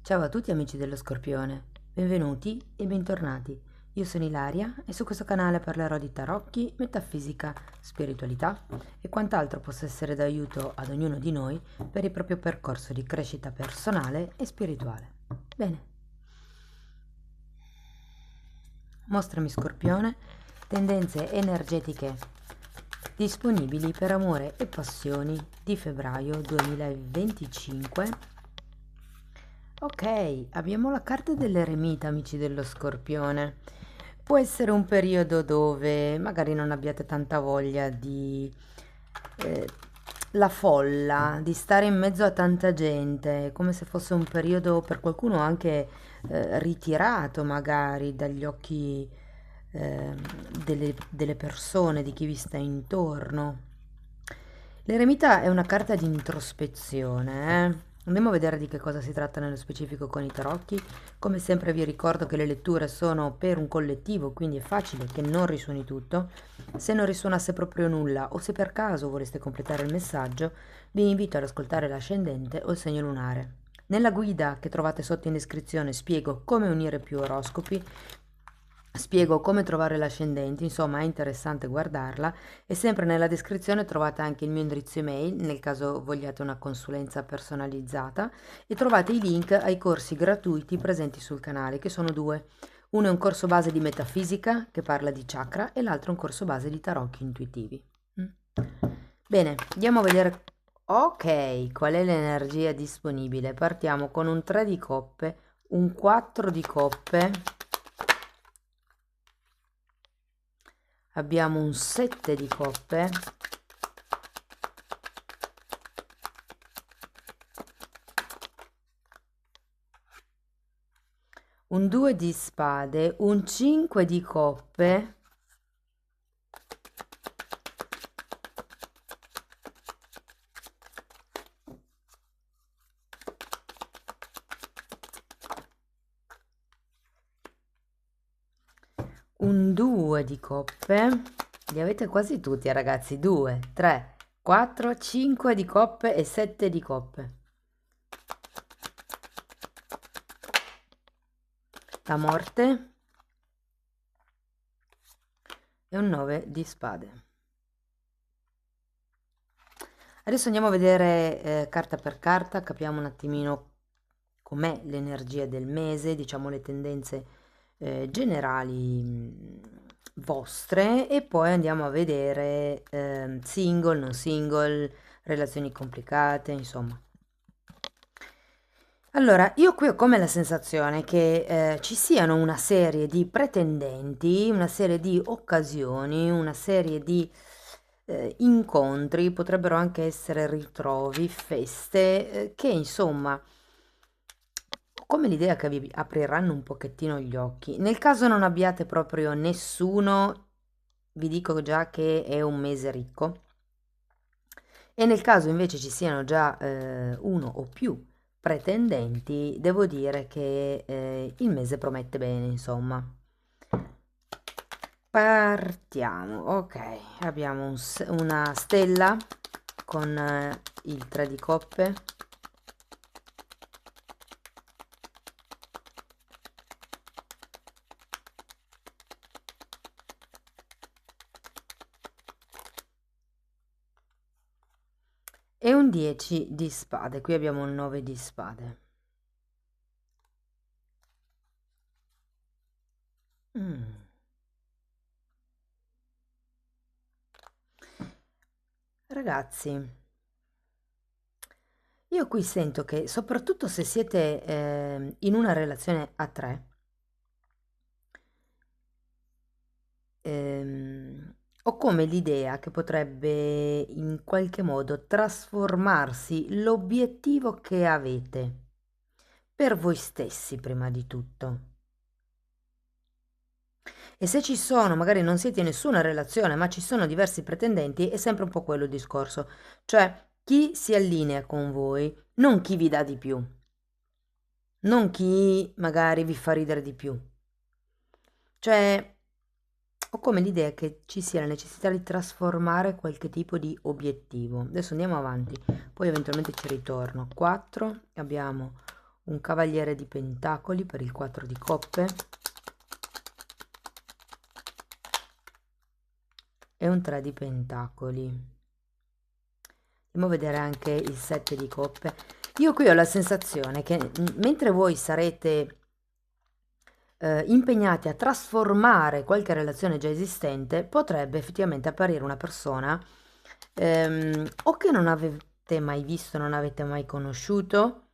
Ciao a tutti amici dello Scorpione, benvenuti e bentornati. Io sono Ilaria e su questo canale parlerò di tarocchi, metafisica, spiritualità e quant'altro possa essere d'aiuto ad ognuno di noi per il proprio percorso di crescita personale e spirituale. Bene, mostrami Scorpione, tendenze energetiche disponibili per amore e passioni di febbraio 2025. Ok, abbiamo la carta dell'eremita, amici dello Scorpione. Può essere un periodo dove magari non abbiate tanta voglia di la folla, di stare in mezzo a tanta gente, come se fosse un periodo per qualcuno anche ritirato magari dagli occhi eh, delle persone, di chi vi sta intorno. L'eremita è una carta di introspezione, eh? Andiamo a vedere di che cosa si tratta nello specifico con i tarocchi. Come sempre vi ricordo che le letture sono per un collettivo, quindi è facile che non risuoni tutto. Se non risuonasse proprio nulla o se per caso voleste completare il messaggio, vi invito ad ascoltare l'ascendente o il segno lunare. Nella guida che trovate sotto in descrizione spiego come unire più oroscopi, spiego come trovare l'ascendente, insomma è interessante guardarla e sempre nella descrizione trovate anche il mio indirizzo email nel caso vogliate una consulenza personalizzata e trovate i link ai corsi gratuiti presenti sul canale che sono due. Uno è un corso base di metafisica che parla di chakra e l'altro è un corso base di tarocchi intuitivi. Bene, andiamo a vedere. Ok, qual è l'energia disponibile? Partiamo con un 3 di coppe, un 4 di coppe. Abbiamo un 7 di coppe, un 2 di spade, un 5 di coppe, un 2 di coppe, li avete quasi tutti ragazzi, 2, 3, 4, 5 di coppe e 7 di coppe. La morte e un 9 di spade. Adesso andiamo a vedere carta per carta, capiamo un attimino com'è l'energia del mese, diciamo le tendenze generali vostre e poi andiamo a vedere single, non single, relazioni complicate, insomma. Allora, io qui ho come la sensazione che ci siano una serie di pretendenti, una serie di occasioni, una serie di incontri, potrebbero anche essere ritrovi, feste, che insomma, ho come l'idea che vi apriranno un pochettino gli occhi. Nel caso non abbiate proprio nessuno, vi dico già che è un mese ricco. E nel caso invece ci siano già uno o più pretendenti, devo dire che il mese promette bene, insomma. Partiamo, ok, abbiamo una stella con il 3 di coppe, e un 10 di spade, qui abbiamo un 9 di spade. Ragazzi, io qui sento che soprattutto se siete in una relazione a tre, ho come l'idea che potrebbe in qualche modo trasformarsi l'obiettivo che avete per voi stessi prima di tutto. E se ci sono, magari non siete in nessuna relazione, ma ci sono diversi pretendenti, è sempre un po' quello il discorso. Cioè, chi si allinea con voi, non chi vi dà di più, non chi magari vi fa ridere di più. Cioè, ho come l'idea che ci sia la necessità di trasformare qualche tipo di obiettivo. Adesso andiamo avanti, poi eventualmente ci ritorno. 4, abbiamo un cavaliere di pentacoli per il 4 di coppe e un 3 di pentacoli. Andiamo a vedere anche il 7 di coppe. Io qui ho la sensazione che mentre voi sarete impegnati a trasformare qualche relazione già esistente, potrebbe effettivamente apparire una persona o che non avete mai visto, non avete mai conosciuto,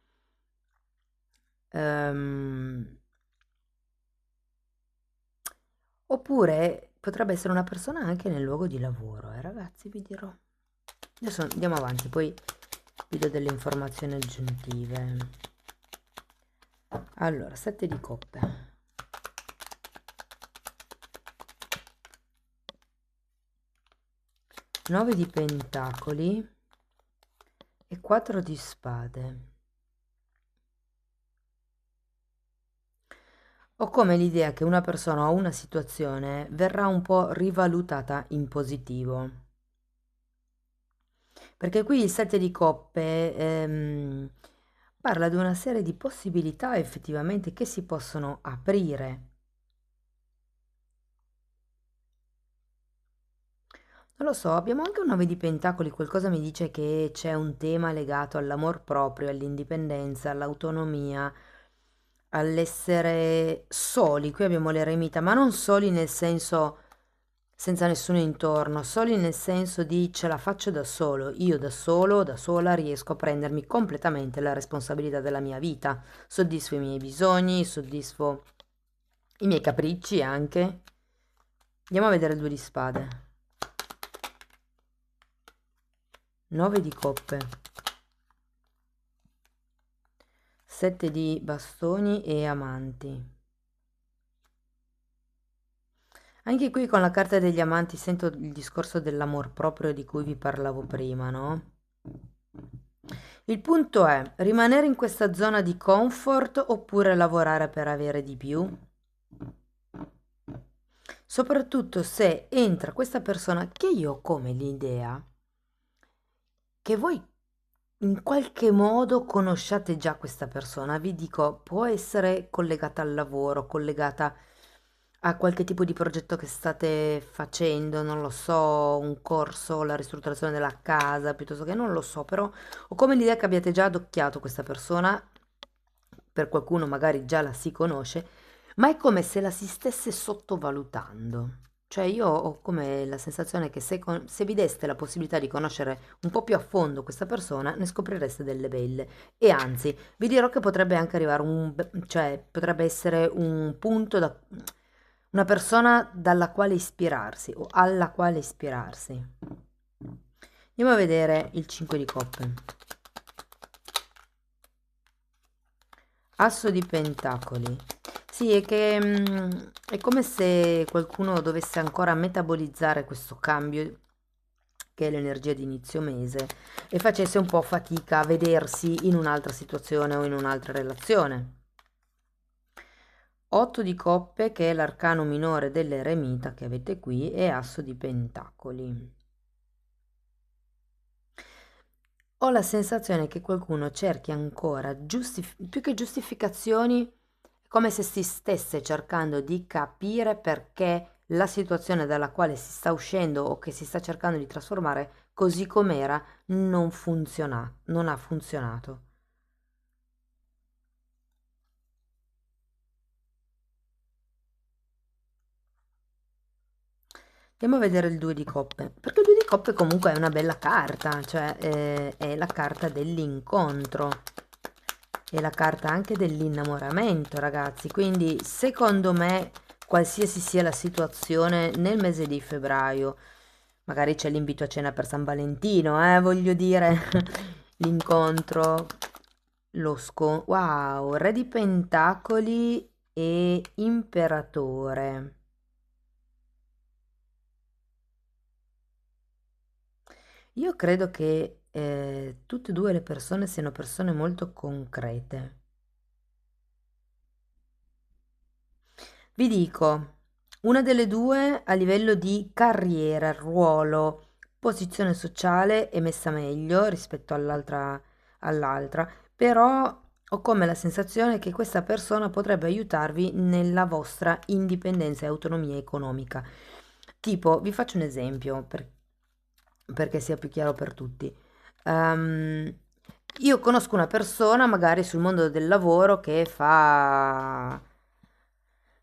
oppure potrebbe essere una persona anche nel luogo di lavoro, ragazzi, vi dirò. Adesso andiamo avanti, poi vi do delle informazioni aggiuntive. Allora, 7 di coppe. 9 di pentacoli e 4 di spade. Ho come l'idea che una persona o una situazione verrà un po' rivalutata in positivo. Perché qui il 7 di coppe parla di una serie di possibilità effettivamente che si possono aprire. Non lo so, abbiamo anche un 9 di pentacoli, qualcosa mi dice che c'è un tema legato all'amor proprio, all'indipendenza, all'autonomia, all'essere soli. Qui abbiamo l'eremita, ma non soli nel senso senza nessuno intorno, soli nel senso di ce la faccio da solo, io da solo, da sola riesco a prendermi completamente la responsabilità della mia vita, soddisfo i miei bisogni, soddisfo i miei capricci anche. Andiamo a vedere il 2 di spade. 9 di coppe. 7 di bastoni e amanti. Anche qui con la carta degli amanti sento il discorso dell'amor proprio di cui vi parlavo prima, no? Il punto è rimanere in questa zona di comfort oppure lavorare per avere di più? Soprattutto se entra questa persona che io ho come l'idea che voi in qualche modo conosciate già questa persona. Vi dico, può essere collegata al lavoro, collegata a qualche tipo di progetto che state facendo, non lo so, un corso, la ristrutturazione della casa, piuttosto che non lo so, però ho come l'idea che abbiate già adocchiato questa persona, per qualcuno magari già la si conosce, ma è come se la si stesse sottovalutando. Cioè io ho come la sensazione che se vi deste la possibilità di conoscere un po' più a fondo questa persona, ne scoprireste delle belle. E anzi, vi dirò che potrebbe anche arrivare cioè potrebbe essere un punto da una persona dalla quale ispirarsi o alla quale ispirarsi. Andiamo a vedere il 5 di coppe. Asso di pentacoli. Sì, è che è come se qualcuno dovesse ancora metabolizzare questo cambio che è l'energia di inizio mese e facesse un po' fatica a vedersi in un'altra situazione o in un'altra relazione. 8 di coppe, che è l'arcano minore dell'eremita che avete qui, e asso di pentacoli. Ho la sensazione che qualcuno cerchi ancora, più che giustificazioni, come se si stesse cercando di capire perché la situazione dalla quale si sta uscendo o che si sta cercando di trasformare così com'era non ha funzionato. Andiamo a vedere il 2 di coppe, perché il 2 di coppe comunque è una bella carta, cioè è la carta dell'incontro, è la carta anche dell'innamoramento, ragazzi, quindi secondo me qualsiasi sia la situazione nel mese di febbraio, magari c'è l'invito a cena per San Valentino, voglio dire, l'incontro, wow, Re di Pentacoli e Imperatore. Io credo che tutte e due le persone siano persone molto concrete. Vi dico, una delle due a livello di carriera, ruolo, posizione sociale è messa meglio rispetto all'altra, però Ho come la sensazione che questa persona potrebbe aiutarvi nella vostra indipendenza e autonomia economica. Tipo, vi faccio un esempio perché sia più chiaro per tutti. Ehm, io conosco una persona, magari sul mondo del lavoro, che fa,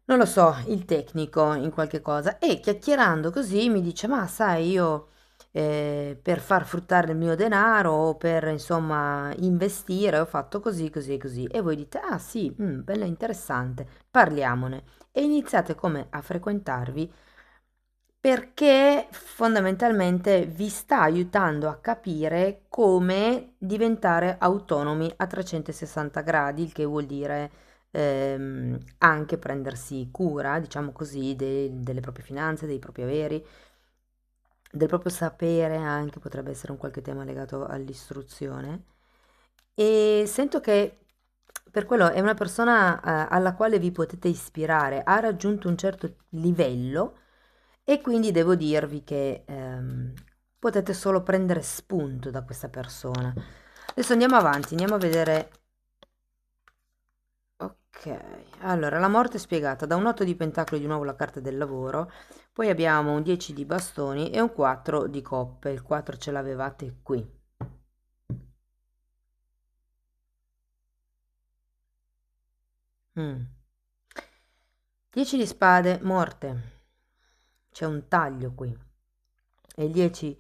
non lo so, il tecnico in qualche cosa e chiacchierando così mi dice, ma sai, io per far fruttare il mio denaro o per insomma investire ho fatto così, così e così. E voi dite, ah sì, bella interessante, parliamone. E iniziate come a frequentarvi perché fondamentalmente vi sta aiutando a capire come diventare autonomi a 360 gradi, il che vuol dire anche prendersi cura, diciamo così, delle proprie finanze, dei propri averi, del proprio sapere anche, potrebbe essere un qualche tema legato all'istruzione. E sento che per quello è una persona alla quale vi potete ispirare, ha raggiunto un certo livello e quindi devo dirvi che potete solo prendere spunto da questa persona. Adesso andiamo avanti, andiamo a vedere. Ok, allora la morte è spiegata da un 8 di pentacoli, di nuovo la carta del lavoro, poi abbiamo un 10 di bastoni e un 4 di coppe. Il 4 ce l'avevate qui. Mm. 10 di spade, morte. C'è un taglio qui. E il 10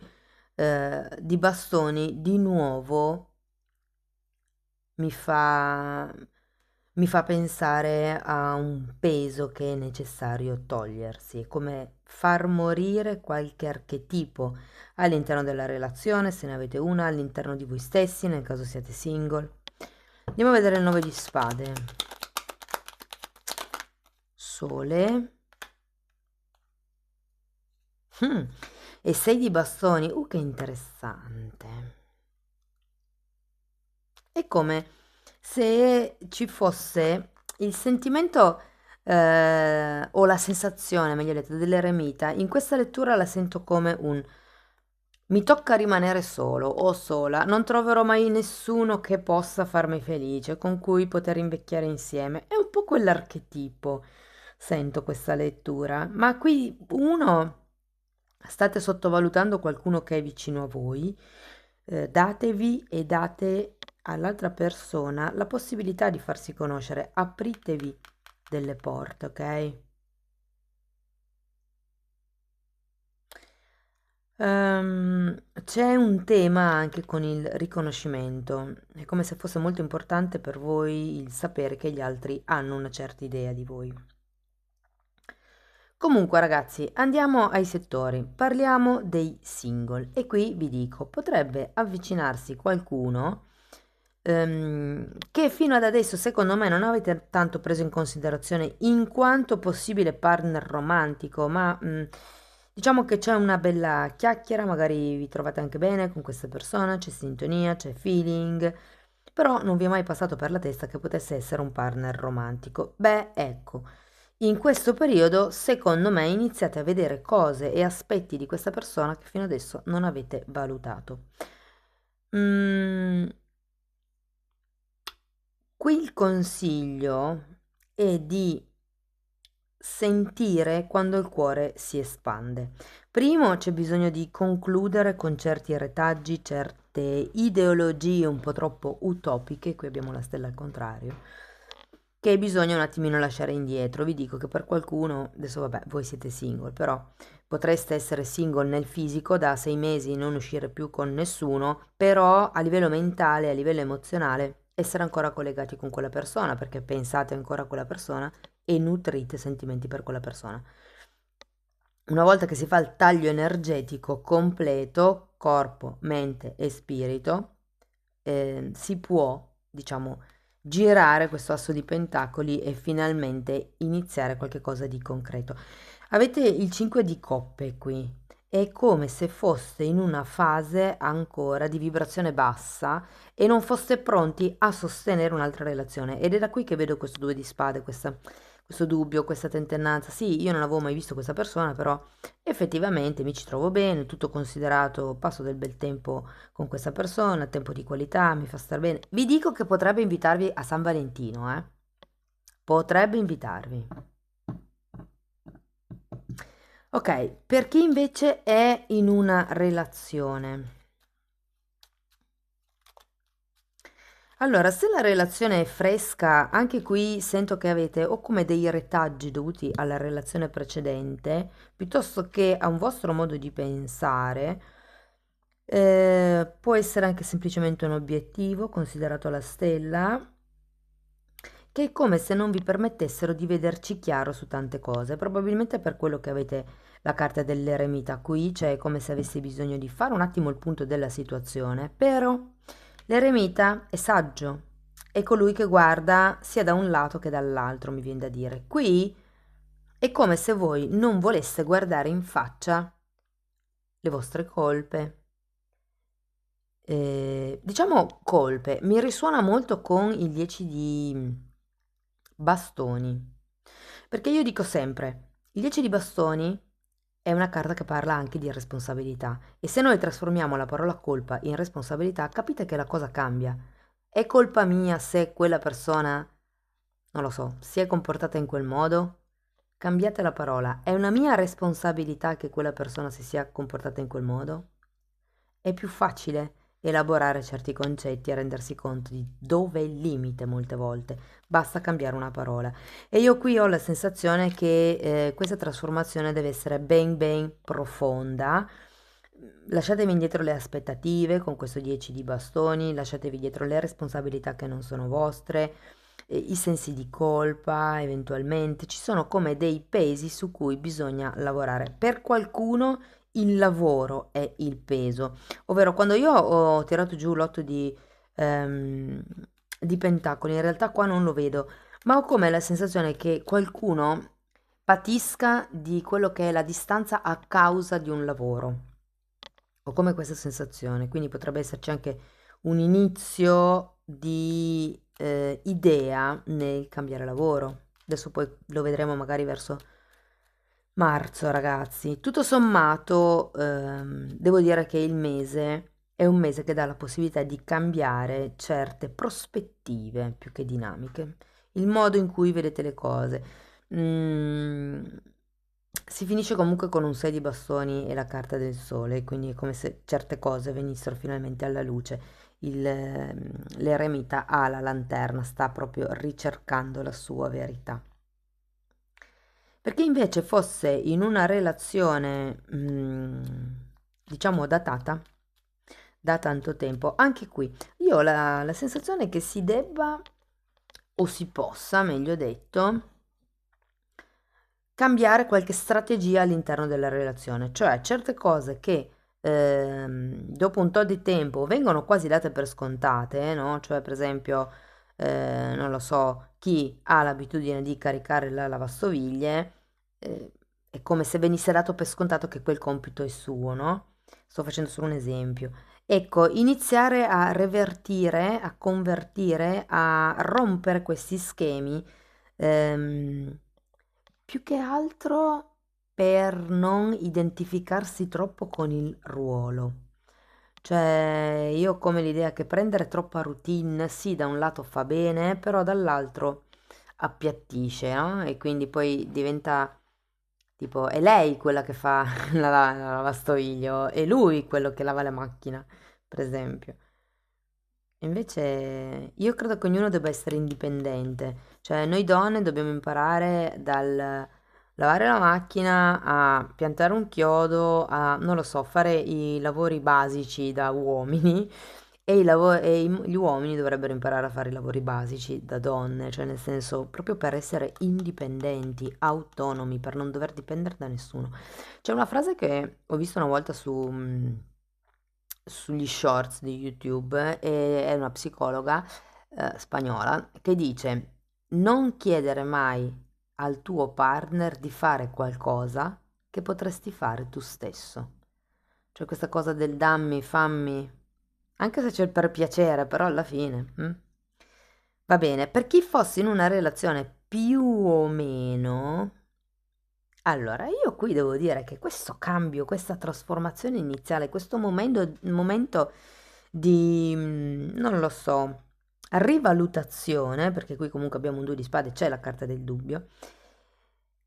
di bastoni di nuovo mi fa, mi fa pensare a un peso che è necessario togliersi, è come far morire qualche archetipo all'interno della relazione, se ne avete una, all'interno di voi stessi, nel caso siate single. Andiamo a vedere il 9 di spade. Sole. Mm. E 6 di bastoni. Che interessante. È come se ci fosse il sentimento o la sensazione, meglio detto, dell'eremita. In questa lettura la sento come un mi tocca rimanere solo o sola, non troverò mai nessuno che possa farmi felice, con cui poter invecchiare insieme. È un po' quell'archetipo, sento questa lettura. Ma qui uno, state sottovalutando qualcuno che è vicino a voi, datevi e date all'altra persona la possibilità di farsi conoscere, apritevi delle porte, ok? C'è un tema anche con il riconoscimento, è come se fosse molto importante per voi il sapere che gli altri hanno una certa idea di voi. Comunque ragazzi, andiamo ai settori, parliamo dei single e qui vi dico, potrebbe avvicinarsi qualcuno che fino ad adesso secondo me non avete tanto preso in considerazione in quanto possibile partner romantico, ma diciamo che c'è una bella chiacchiera, magari vi trovate anche bene con questa persona, c'è sintonia, c'è feeling, però non vi è mai passato per la testa che potesse essere un partner romantico. Beh, ecco, in questo periodo secondo me iniziate a vedere cose e aspetti di questa persona che fino adesso non avete valutato. Mm, Qui il consiglio è di sentire quando il cuore si espande. Primo c'è bisogno di concludere con certi retaggi, certe ideologie un po' troppo utopiche, qui abbiamo la stella al contrario, che bisogna un attimino lasciare indietro. Vi dico che per qualcuno, adesso vabbè, voi siete single, però potreste essere single nel fisico da 6 mesi, non uscire più con nessuno, però a livello mentale, a livello emozionale, essere ancora collegati con quella persona, perché pensate ancora a quella persona e nutrite sentimenti per quella persona. Una volta che si fa il taglio energetico completo, corpo, mente e spirito, si può, diciamo, girare questo asso di pentacoli e finalmente iniziare qualcosa di concreto. Avete il 5 di coppe qui. È come se foste in una fase ancora di vibrazione bassa e non foste pronti a sostenere un'altra relazione. Ed è da qui che vedo questo 2 di spade, questo questo dubbio, questa tentennanza. Sì, io non avevo mai visto questa persona, però effettivamente mi ci trovo bene, tutto considerato, passo del bel tempo con questa persona, tempo di qualità, mi fa star bene. Vi dico che potrebbe invitarvi a San Valentino, eh? Potrebbe invitarvi. Ok, per chi invece è in una relazione. Allora, se la relazione è fresca, anche qui sento che avete o come dei retaggi dovuti alla relazione precedente, piuttosto che a un vostro modo di pensare, può essere anche semplicemente un obiettivo considerato la stella, che è come se non vi permettessero di vederci chiaro su tante cose, probabilmente per quello che avete la carta dell'eremita qui, cioè è come se avessi bisogno di fare un attimo il punto della situazione, però l'eremita è saggio, è colui che guarda sia da un lato che dall'altro, mi viene da dire. Qui è come se voi non voleste guardare in faccia le vostre colpe. Diciamo colpe, mi risuona molto con il 10 di bastoni, perché io dico sempre, il 10 di bastoni è una carta che parla anche di responsabilità e se noi trasformiamo la parola colpa in responsabilità, capite che la cosa cambia. È colpa mia se quella persona, non lo so, si è comportata in quel modo? Cambiate la parola, è una mia responsabilità che quella persona si sia comportata in quel modo? È più facile elaborare certi concetti e rendersi conto di dove è il limite molte volte, basta cambiare una parola. E io qui ho la sensazione che questa trasformazione deve essere ben ben profonda. Lasciatevi indietro le aspettative con questo 10 di bastoni, lasciatevi dietro le responsabilità che non sono vostre, i sensi di colpa eventualmente, ci sono come dei pesi su cui bisogna lavorare. Per qualcuno il lavoro è il peso, ovvero quando io ho tirato giù l'otto ehm, di pentacoli, in realtà qua non lo vedo, ma ho come la sensazione che qualcuno patisca di quello che è la distanza a causa di un lavoro. Ho come questa sensazione, quindi potrebbe esserci anche un inizio di idea nel cambiare lavoro. Adesso poi lo vedremo magari verso marzo, ragazzi. Tutto sommato, devo dire che il mese è un mese che dà la possibilità di cambiare certe prospettive più che dinamiche, il modo in cui vedete le cose. Mm, si finisce comunque con un 6 di bastoni e la carta del sole, quindi è come se certe cose venissero finalmente alla luce. L'eremita ha la lanterna, sta proprio ricercando la sua verità. Perché invece fosse in una relazione, diciamo, datata, da tanto tempo, anche qui io ho la sensazione che si debba, o si possa, meglio detto, cambiare qualche strategia all'interno della relazione, cioè certe cose che dopo un tot di tempo vengono quasi date per scontate, no? Cioè, per esempio, non lo so, chi ha l'abitudine di caricare la lavastoviglie, è come se venisse dato per scontato che quel compito è suo, no? Sto facendo solo un esempio. Ecco, iniziare a revertire, a convertire, a rompere questi schemi, ehm, più che altro per non identificarsi troppo con il ruolo. Cioè, io ho come l'idea che prendere troppa routine, sì, da un lato fa bene, però dall'altro appiattisce, no? E quindi poi diventa tipo, è lei quella che fa la lavastoviglie, è lui quello che lava la macchina, per esempio. Invece io credo che ognuno debba essere indipendente, cioè noi donne dobbiamo imparare dal lavare la macchina a piantare un chiodo, a, non lo so, fare i lavori basici da uomini e, gli uomini dovrebbero imparare a fare i lavori basici da donne, cioè nel senso proprio per essere indipendenti, autonomi, per non dover dipendere da nessuno. C'è una frase che ho visto una volta sugli shorts di YouTube e è una psicologa spagnola che dice non chiedere mai al tuo partner di fare qualcosa che potresti fare tu stesso. Cioè questa cosa del dammi, fammi, anche se c'è il per piacere, però alla fine. Va bene, per chi fosse in una relazione più o meno. Allora, io qui devo dire che questo cambio, questa trasformazione iniziale, questo momento di, non lo so, rivalutazione, perché qui comunque abbiamo un 2 di spade, c'è la carta del dubbio,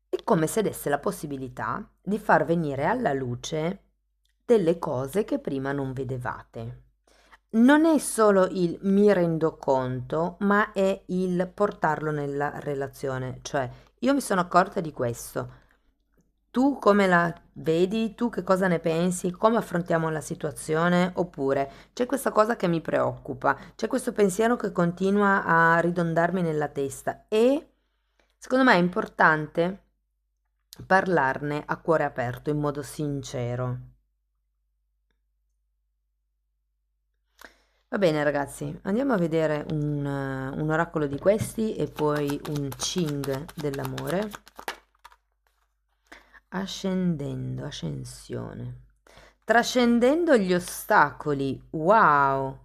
è come se desse la possibilità di far venire alla luce delle cose che prima non vedevate. Non è solo il mi rendo conto, ma è il portarlo nella relazione, cioè io mi sono accorta di questo. Tu come la vedi? Tu che cosa ne pensi? Come affrontiamo la situazione? Oppure c'è questa cosa che mi preoccupa, c'è questo pensiero che continua a ridondarmi nella testa e secondo me è importante parlarne a cuore aperto, in modo sincero. Va bene ragazzi, andiamo a vedere un oracolo di questi e poi un Ching dell'amore. Ascendendo, ascensione. Trascendendo gli ostacoli, wow!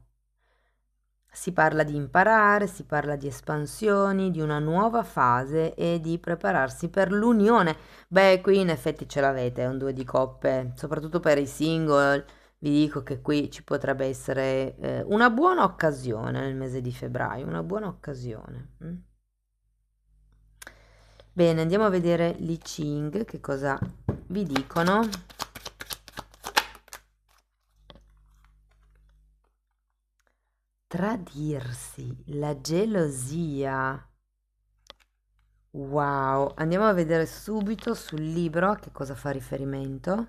Si parla di imparare, si parla di espansioni, di una nuova fase e di prepararsi per l'unione. Beh, qui in effetti ce l'avete, è un 2 di coppe, soprattutto per i single. Vi dico che qui ci potrebbe essere una buona occasione nel mese di febbraio, una buona occasione. Bene, andiamo a vedere l'I Ching, che cosa vi dicono. Tradirsi, la gelosia. Wow, andiamo a vedere subito sul libro a che cosa fa riferimento.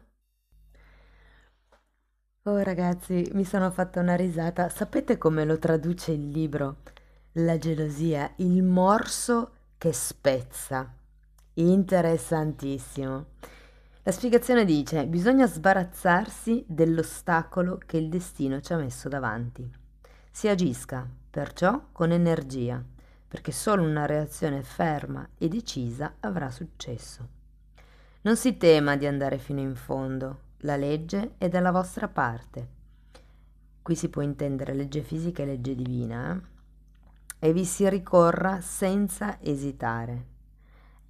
Oh ragazzi, mi sono fatta una risata. Sapete come lo traduce il libro? La gelosia, il morso che spezza. Interessantissimo. La spiegazione dice: bisogna sbarazzarsi dell'ostacolo che il destino ci ha messo davanti. Si agisca, perciò, con energia, perché solo una reazione ferma e decisa avrà successo. Non si tema di andare fino in fondo, la legge è dalla vostra parte. Qui si può intendere legge fisica e legge divina, e vi si ricorra senza esitare.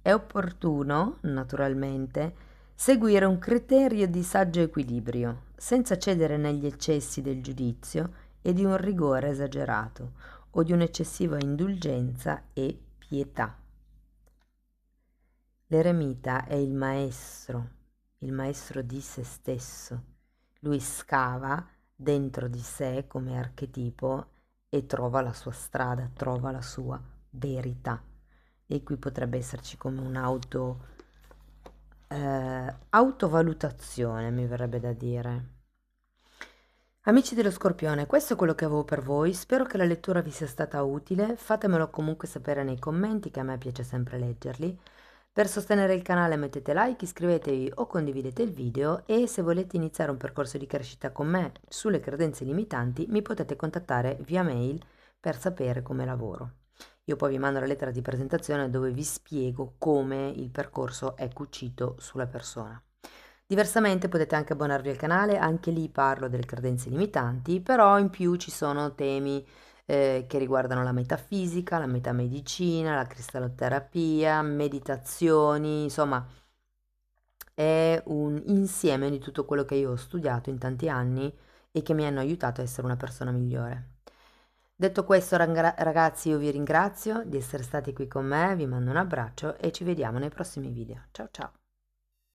È opportuno, naturalmente, seguire un criterio di saggio equilibrio, senza cedere negli eccessi del giudizio e di un rigore esagerato o di un'eccessiva indulgenza e pietà. L'eremita è il maestro di se stesso. Lui scava dentro di sé come archetipo e trova la sua strada, trova la sua verità. E qui potrebbe esserci come autovalutazione, mi verrebbe da dire. Amici dello Scorpione, questo è quello che avevo per voi, spero che la lettura vi sia stata utile, fatemelo comunque sapere nei commenti che a me piace sempre leggerli. Per sostenere il canale mettete like, iscrivetevi o condividete il video e se volete iniziare un percorso di crescita con me sulle credenze limitanti mi potete contattare via mail per sapere come lavoro. Io poi vi mando la lettera di presentazione dove vi spiego come il percorso è cucito sulla persona. Diversamente potete anche abbonarvi al canale, anche lì parlo delle credenze limitanti, però in più ci sono temi che riguardano la metafisica, la metamedicina, la cristalloterapia, meditazioni, insomma è un insieme di tutto quello che io ho studiato in tanti anni e che mi hanno aiutato a essere una persona migliore. Detto questo, ragazzi, io vi ringrazio di essere stati qui con me, vi mando un abbraccio e ci vediamo nei prossimi video. Ciao ciao!